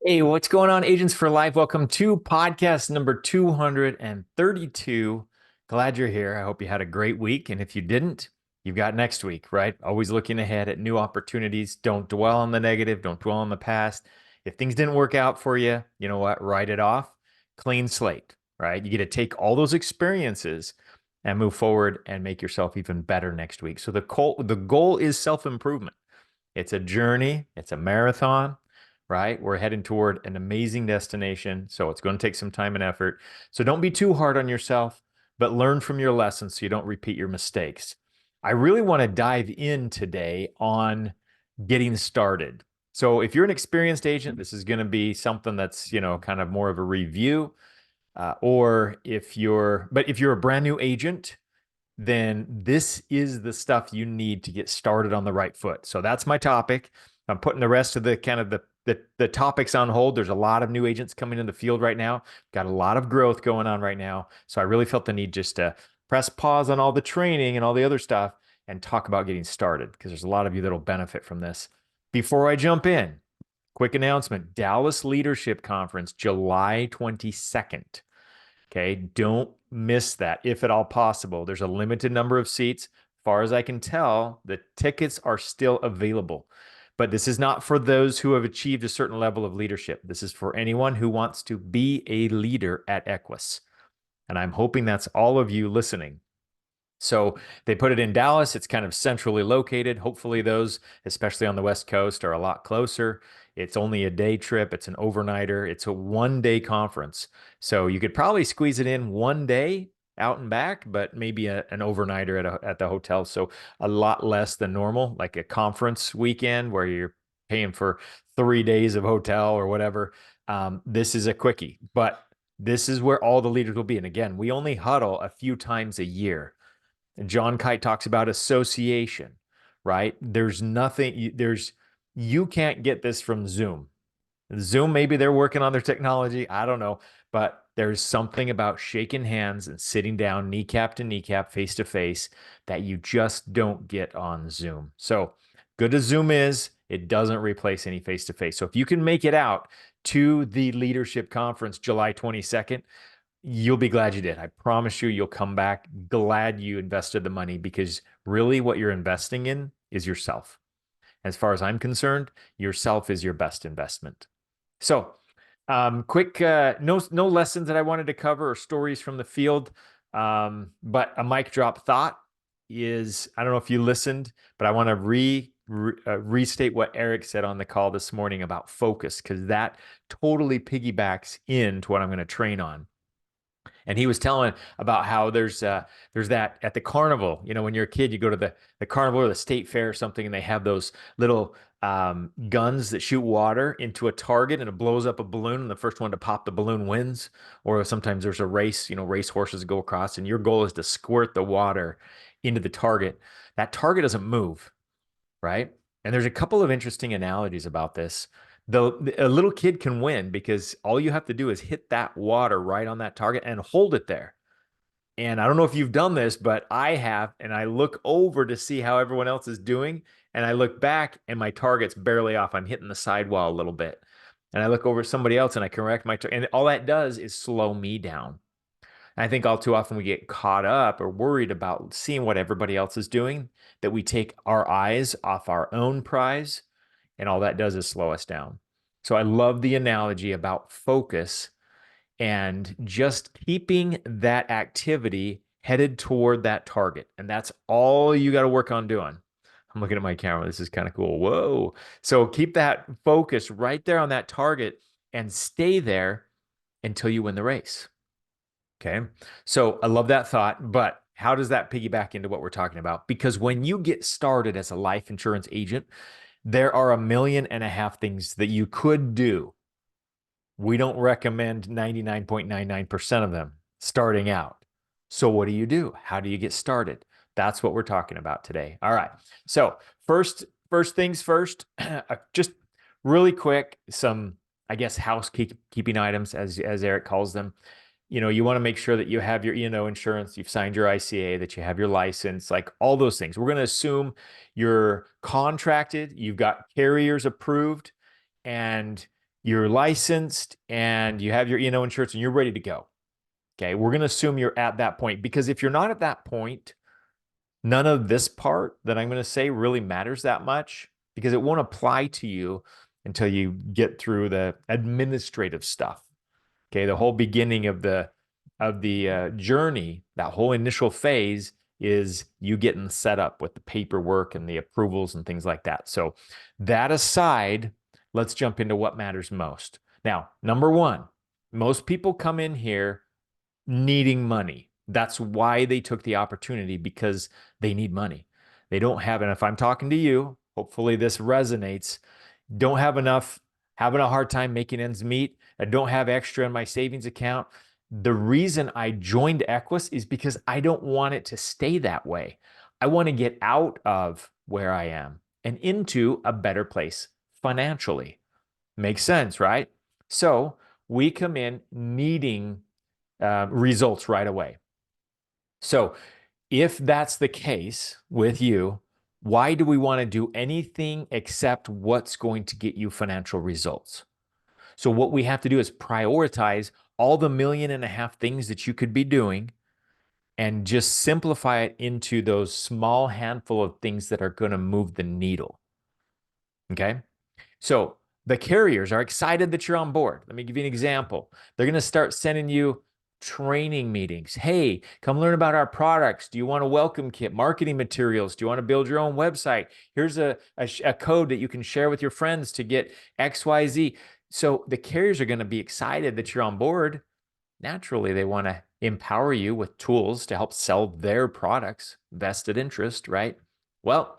Hey, what's going on, Agents for Life? Welcome to podcast number 232. Glad you're here. I hope you had a great week. And if you didn't, you've got next week, right? Always looking ahead at new opportunities. Don't dwell on the negative, don't dwell on the past. If things didn't work out for you, you know what? Write it off. Clean slate, right? You get to take all those experiences and move forward and make yourself even better next week. So the goal is self-improvement. It's a journey, it's a marathon, right? We're heading toward an amazing destination. So it's going to take some time and effort. So don't be too hard on yourself, but learn from your lessons so you don't repeat your mistakes. I really want to dive in today on getting started. So if you're an experienced agent, this is going to be something that's, kind of more of a review. But if you're a brand new agent, then this is the stuff you need to get started on the right foot. So that's my topic. I'm putting the rest of the kind of the topics on hold. There's a lot of new agents coming in the field right now. Got a lot of growth going on right now. So I really felt the need just to press pause on all the training and all the other stuff and talk about getting started because there's a lot of you that'll benefit from this. Before I jump in, quick announcement: Dallas Leadership Conference, July 22nd. Okay, don't miss that if at all possible. There's a limited number of seats. As far as I can tell, the tickets are still available. But this is not for those who have achieved a certain level of leadership. This is for anyone who wants to be a leader at Equus. And I'm hoping that's all of you listening. So they put it in Dallas. It's kind of centrally located. Hopefully, those, especially on the West Coast, are a lot closer. It's only a day trip. It's an overnighter. It's a 1 day conference. So you could probably squeeze it in 1 day out and back, but maybe an overnighter at the hotel. So a lot less than normal, like a conference weekend where you're paying for 3 days of hotel or whatever. This is a quickie, but this is where all the leaders will be. And again, we only huddle a few times a year. And John Kite talks about association, right? You can't get this from Zoom. Zoom, maybe they're working on their technology. I don't know. But there's something about shaking hands and sitting down, kneecap to kneecap, face to face, that you just don't get on Zoom. So good as Zoom is, it doesn't replace any face to face. So if you can make it out to the leadership conference July 22nd, you'll be glad you did. I promise you, you'll come back glad you invested the money because really what you're investing in is yourself. As far as I'm concerned, yourself is your best investment. So, quick, no lessons that I wanted to cover or stories from the field. But a mic drop thought is, I don't know if you listened, but I want to restate what Eric said on the call this morning about focus, because that totally piggybacks into what I'm going to train on. And he was telling about how there's that at the carnival. When you're a kid, you go to the carnival or the state fair or something, and they have those little guns that shoot water into a target, and it blows up a balloon, and the first one to pop the balloon wins. Or sometimes there's a race. Race horses go across, and your goal is to squirt the water into the target. That target doesn't move, right? And there's a couple of interesting analogies about this. A little kid can win because all you have to do is hit that water right on that target and hold it there. And I don't know if you've done this, but I have. And I look over to see how everyone else is doing. And I look back and my target's barely off. I'm hitting the sidewall a little bit. And I look over at somebody else and I correct my target. And all that does is slow me down. I think all too often we get caught up or worried about seeing what everybody else is doing, that we take our eyes off our own prize, and all that does is slow us down. So I love the analogy about focus and just keeping that activity headed toward that target. And that's all you got to work on doing. I'm looking at my camera. This is kind of cool. Whoa. So keep that focus right there on that target and stay there until you win the race. Okay. So I love that thought, but how does that piggyback into what we're talking about? Because when you get started as a life insurance agent, there are 1.5 million things that you could do. We don't recommend 99.99% of them starting out. So what do? How do you get started? That's what we're talking about today. All right. So first things first, just really quick, some, I guess, housekeeping items, as Eric calls them. You want to make sure that you have your E&O insurance, you've signed your ICA, that you have your license, like all those things. We're going to assume you're contracted, you've got carriers approved, and you're licensed and you have your E&O insurance and you're ready to go. Okay, we're going to assume you're at that point, because if you're not at that point, none of this part that I'm going to say really matters that much, because it won't apply to you until you get through the administrative stuff. Okay, the whole beginning of the journey, that whole initial phase is you getting set up with the paperwork and the approvals and things like that. So that aside, let's jump into what matters most. Now, number one, most people come in here needing money. That's why they took the opportunity, because they need money. They don't have, and if I'm talking to you, hopefully this resonates, don't have enough, having a hard time making ends meet. I don't have extra in my savings account. The reason I joined Equus is because I don't want it to stay that way. I want to get out of where I am and into a better place financially. Makes sense, right? So we come in needing results right away. So if that's the case with you, why do we want to do anything except what's going to get you financial results? So what we have to do is prioritize all the 1.5 million things that you could be doing and just simplify it into those small handful of things that are going to move the needle. Okay? So the carriers are excited that you're on board. Let me give you an example. They're going to start sending you training meetings. Hey, come learn about our products. Do you want a welcome kit, marketing materials? Do you want to build your own website? Here's a code that you can share with your friends to get XYZ. So the carriers are going to be excited that you're on board. Naturally, they want to empower you with tools to help sell their products, vested interest, right? Well,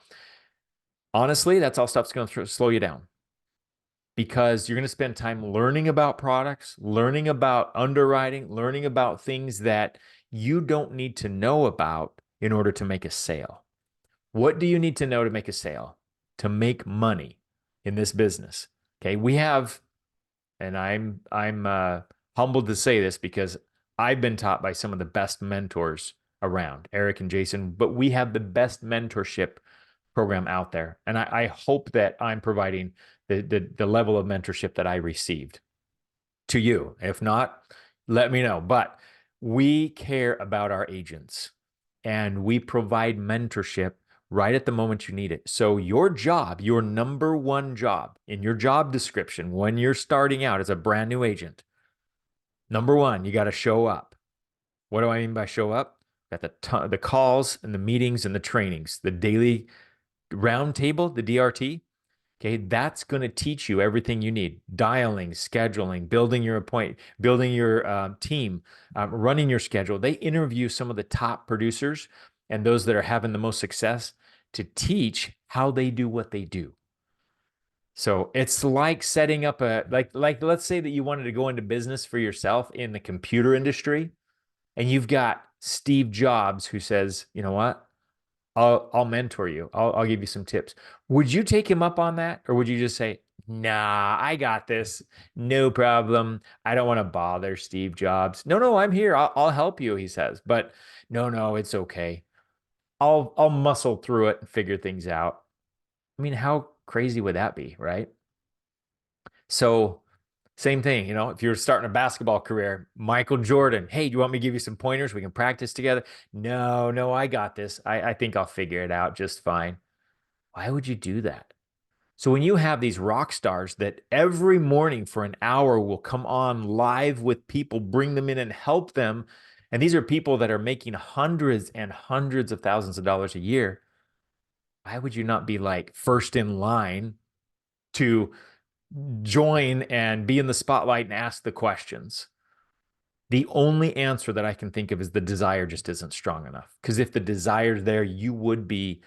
honestly, that's all stuff's going to slow you down, because you're going to spend time learning about products, learning about underwriting, learning about things that you don't need to know about in order to make a sale. What do you need to know to make a sale? To make money in this business. Okay, we have, and I'm humbled to say this because I've been taught by some of the best mentors around, Eric and Jason, but we have the best mentorship program out there. And I hope that I'm providing the level of mentorship that I received to you. If not, let me know. But we care about our agents and we provide mentorship right at the moment you need it. So your job, your number one job in your job description when you're starting out as a brand new agent, number one, you got to show up. What do I mean by show up? Got the calls and the meetings and the trainings, the daily round table, the DRT. Okay, that's going to teach you everything you need: dialing, scheduling, building your team, running your schedule. They interview some of the top producers and those that are having the most success to teach how they do what they do. So it's like setting up like let's say that you wanted to go into business for yourself in the computer industry, and you've got Steve Jobs who says, you know what? I'll mentor you. I'll give you some tips. Would you take him up on that? Or would you just say, nah, I got this. No problem. I don't want to bother Steve Jobs. No, I'm here. I'll help you, he says. But no, it's okay. I'll muscle through it and figure things out. I mean, how crazy would that be, right? So same thing, if you're starting a basketball career, Michael Jordan, hey, do you want me to give you some pointers? We can practice together. No, I got this. I think I'll figure it out just fine. Why would you do that? So when you have these rock stars that every morning for an hour will come on live with people, bring them in and help them, and these are people that are making hundreds and hundreds of thousands of dollars a year, why would you not be like first in line to join and be in the spotlight and ask the questions? The only answer that I can think of is the desire just isn't strong enough. Because if the desire's there, you would be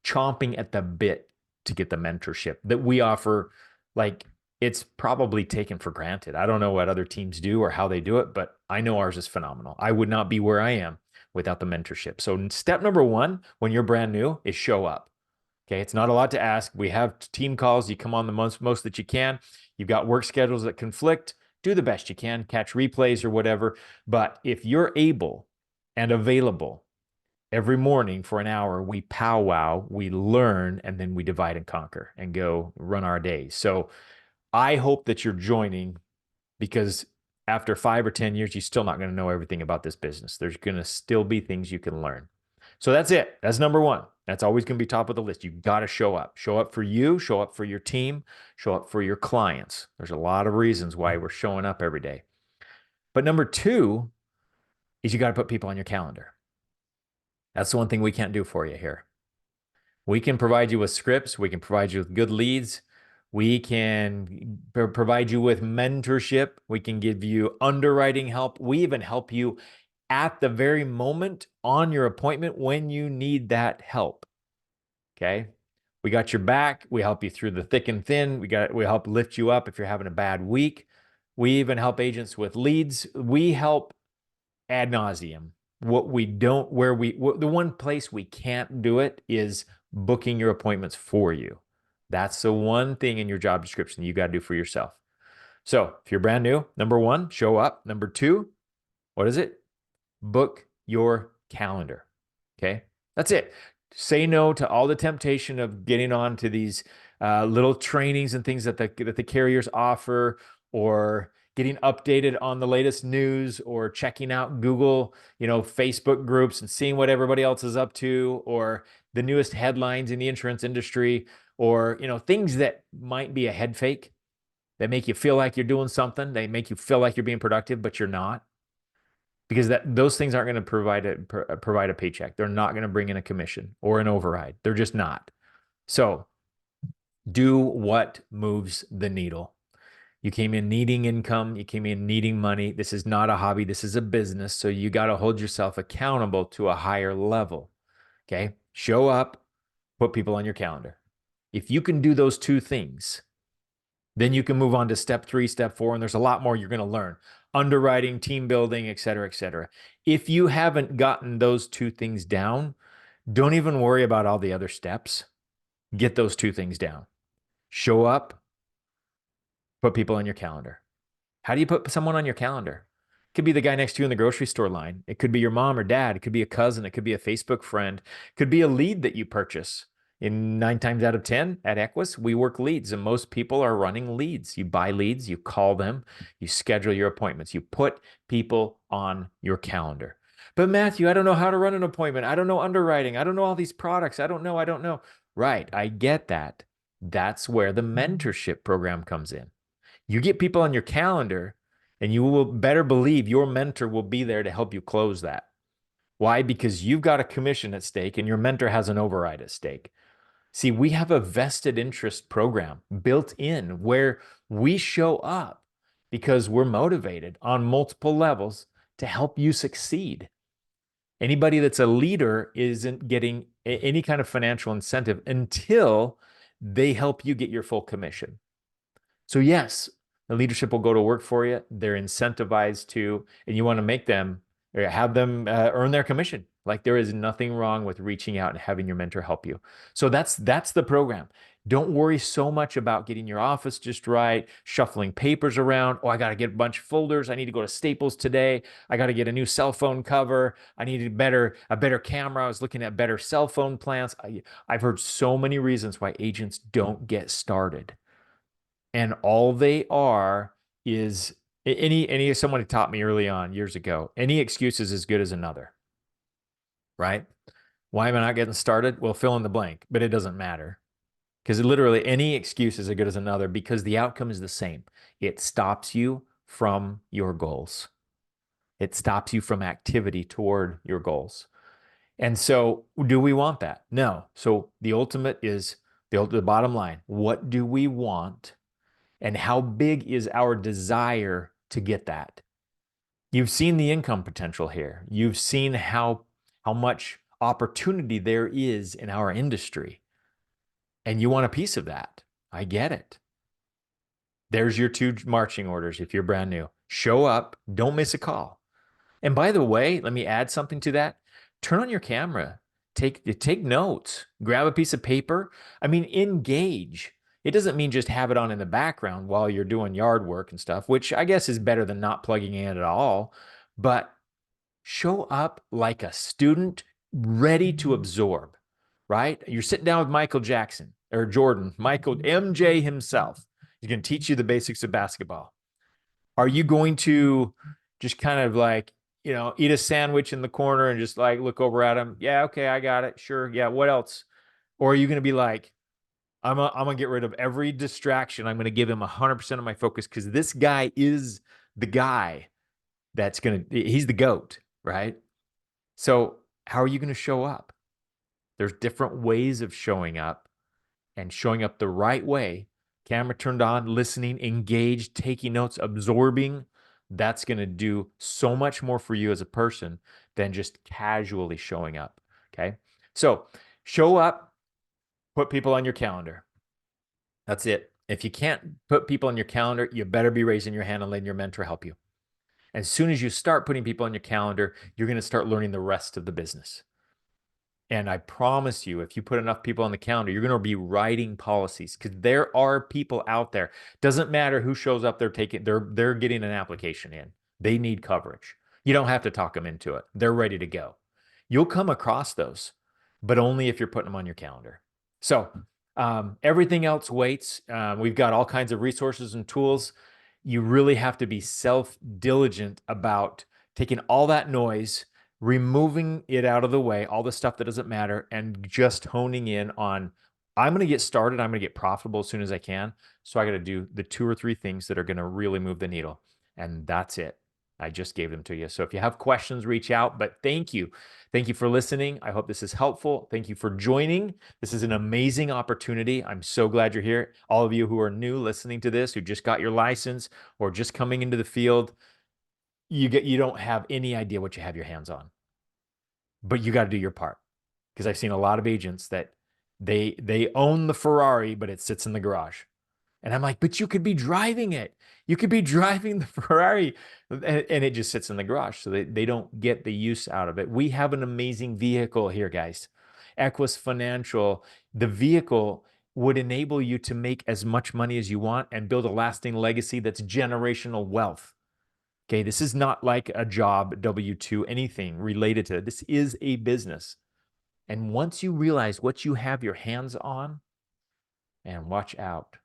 chomping at the bit to get the mentorship that we offer. Like, it's probably taken for granted. I don't know what other teams do or how they do it, but I know ours is phenomenal. I would not be where I am without the mentorship. So step number one, when you're brand new, is show up. Okay, it's not a lot to ask. We have team calls. You come on the most that you can. You've got work schedules that conflict. Do the best you can, catch replays or whatever. But if you're able and available every morning for an hour, we powwow, we learn, and then we divide and conquer and go run our days. So I hope that you're joining, because after 5 or 10 years, you're still not going to know everything about this business. There's going to still be things you can learn. So that's it. That's number one. That's always going to be top of the list. You got to show up. Show up for you, show up for your team, show up for your clients. There's a lot of reasons why we're showing up every day. But number two is you got to put people on your calendar. That's the one thing we can't do for you here. We can provide you with scripts. We can provide you with good leads. We can provide you with mentorship. We can give you underwriting help. We even help you at the very moment on your appointment when you need that help. Okay. We got your back. We help you through the thick and thin. We help lift you up if you're having a bad week. We even help agents with leads. We help ad nauseum. The one place we can't do it is booking your appointments for you. That's the one thing in your job description you got to do for yourself. So if you're brand new, number one, show up. Number two, what is it? Book your calendar. Okay. That's it. Say no to all the temptation of getting on to these little trainings and things that the carriers offer, or getting updated on the latest news, or checking out Google, Facebook groups and seeing what everybody else is up to, or the newest headlines in the insurance industry, or, things that might be a head fake that make you feel like you're doing something. They make you feel like you're being productive, but you're not. Because those things aren't going to provide a paycheck. They're not going to bring in a commission or an override. They're just not. So do what moves the needle. You came in needing income. You came in needing money. This is not a hobby. This is a business. So you got to hold yourself accountable to a higher level. Okay. Show up, put people on your calendar. If you can do those two things, then you can move on to step 3, step 4, and there's a lot more you're going to learn. Underwriting, team building, et cetera, et cetera. If you haven't gotten those two things down, don't even worry about all the other steps. Get those two things down. Show up, put people on your calendar. How do you put someone on your calendar? It could be the guy next to you in the grocery store line. It could be your mom or dad. It could be a cousin. It could be a Facebook friend. It could be a lead that you purchase. In 9 times out of 10 at Equus, we work leads, and most people are running leads. You buy leads, you call them, you schedule your appointments, you put people on your calendar. But Matthew, I don't know how to run an appointment. I don't know underwriting. I don't know all these products. I don't know. Right, I get that. That's where the mentorship program comes in. You get people on your calendar, and you will better believe your mentor will be there to help you close that. Why? Because you've got a commission at stake and your mentor has an override at stake. See, we have a vested interest program built in where we show up because we're motivated on multiple levels to help you succeed. Anybody that's a leader isn't getting any kind of financial incentive until they help you get your full commission. So yes, the leadership will go to work for you. They're incentivized to, and you want to make them or have them earn their commission. Like, there is nothing wrong with reaching out and having your mentor help you. So that's the program. Don't worry so much about getting your office just right, shuffling papers around. Oh, I got to get a bunch of folders. I need to go to Staples today. I got to get a new cell phone cover. I need a better camera. I was looking at better cell phone plans. I've heard so many reasons why agents don't get started. And all they are is someone taught me early on years ago, any excuse is as good as another. Right? Why am I not getting started? Well, fill in the blank, but it doesn't matter. Because literally any excuse is as good as another, because the outcome is the same. It stops you from your goals. It stops you from activity toward your goals. And so do we want that? No. So the ultimate is the bottom line. What do we want? And how big is our desire to get that? You've seen the income potential here. You've seen how much opportunity there is in our industry. And you want a piece of that. I get it. There's your 2 marching orders if you're brand new. Show up. Don't miss a call. And by the way, let me add something to that. Turn on your camera. Take notes. Grab a piece of paper. I mean, engage. It doesn't mean just have it on in the background while you're doing yard work and stuff, which I guess is better than not plugging in at all. But show up like a student ready to absorb, right? You're sitting down with Michael Jackson or Jordan, MJ himself. He's going to teach you the basics of basketball. Are you going to just kind of like, eat a sandwich in the corner and just like look over at him? Yeah, okay, I got it. Sure. Yeah, what else? Or are you going to be like, I'm going to get rid of every distraction. I'm going to give him 100% of my focus because this guy is the guy he's the GOAT, right? So how are you going to show up? There's different ways of showing up, and showing up the right way, camera turned on, listening, engaged, taking notes, absorbing. That's going to do so much more for you as a person than just casually showing up. Okay. So show up, put people on your calendar. That's it. If you can't put people on your calendar, you better be raising your hand and letting your mentor help you. As soon as you start putting people on your calendar, you're going to start learning the rest of the business. And I promise you, if you put enough people on the calendar, you're going to be writing policies because there are people out there. Doesn't matter who shows up, they're getting an application in. They need coverage. You don't have to talk them into it. They're ready to go. You'll come across those, but only if you're putting them on your calendar. So everything else waits. We've got all kinds of resources and tools. You really have to be self-diligent about taking all that noise, removing it out of the way, all the stuff that doesn't matter, and just honing in on, I'm going to get started. I'm going to get profitable as soon as I can. So I got to do the 2 or 3 things that are going to really move the needle. And that's it. I just gave them to you. So if you have questions, reach out. But thank you. Thank you for listening. I hope this is helpful. Thank you for joining. This is an amazing opportunity. I'm so glad you're here. All of you who are new listening to this, who just got your license or just coming into the field, you don't have any idea what you have your hands on, but you got to do your part. Because I've seen a lot of agents that they own the Ferrari, but it sits in the garage. And I'm like, but you could be driving it. You could be driving the Ferrari, and it just sits in the garage. So they don't get the use out of it. We have an amazing vehicle here, guys. Equus Financial, the vehicle would enable you to make as much money as you want and build a lasting legacy that's generational wealth. Okay, this is not like a job, W-2, anything related to it. This is a business. And once you realize what you have your hands on, and watch out,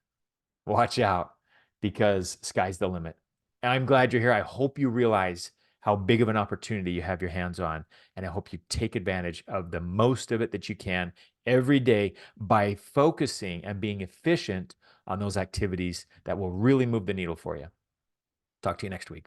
because sky's the limit. And I'm glad you're here. I hope you realize how big of an opportunity you have your hands on. And I hope you take advantage of the most of it that you can every day by focusing and being efficient on those activities that will really move the needle for you. Talk to you next week.